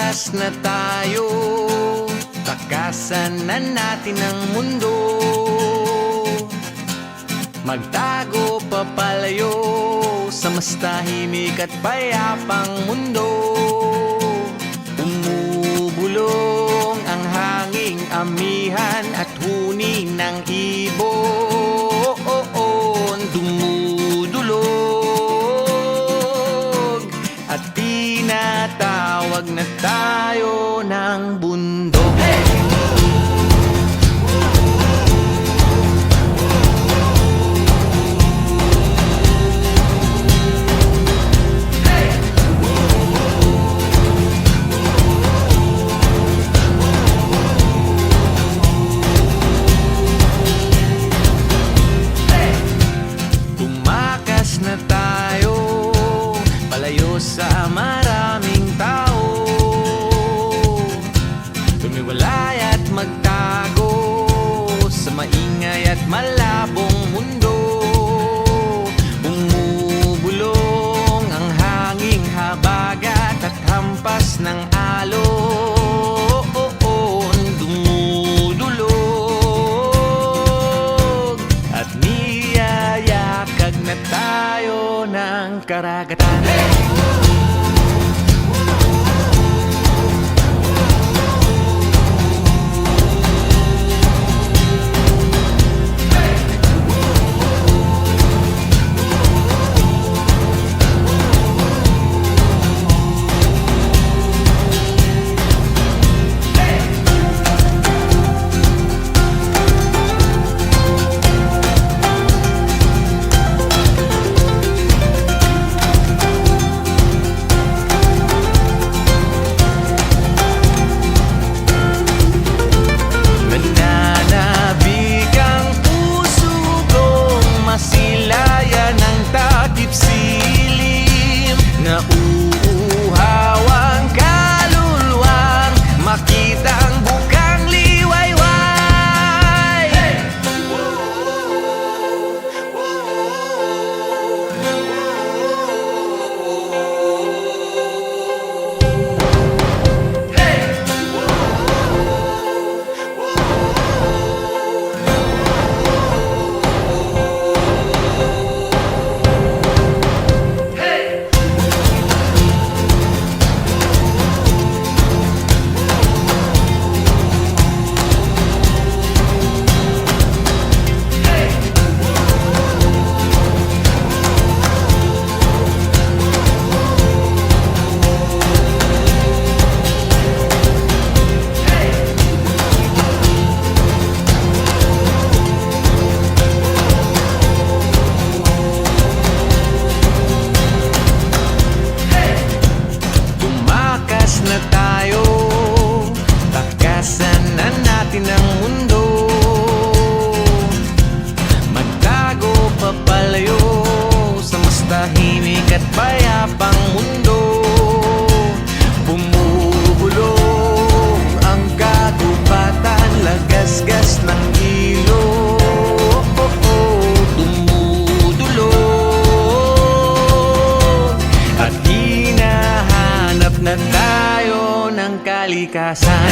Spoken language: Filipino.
Tumakas na tayo, takasan na natin ang mundo. Magtago papalayo sa mas tahimik at payapang mundo. Umubulong ang hanging amihan at huni ng ibon. Dumudulog at tinatawag na tayo ng bundok. Na tayo, palayo sa maraming tao. Tumiwalay at magtago sa maingay at malabong mundo. Bumubulong ang hanging habagat at hampas ng alon. Dumudulog at niyayakag na tayo ng karagatan. Nauuhawang kaluluwang makita ang bukang liwayway. Hey! Na tayo, takasan na natin ang mundo. Magtago papalayo sa mas tahimik at payapang mundo. Bumubulong ang kagubatan, lagasgas ng ilog. Dumudulog at hinahanap na tayo ng kalikasan.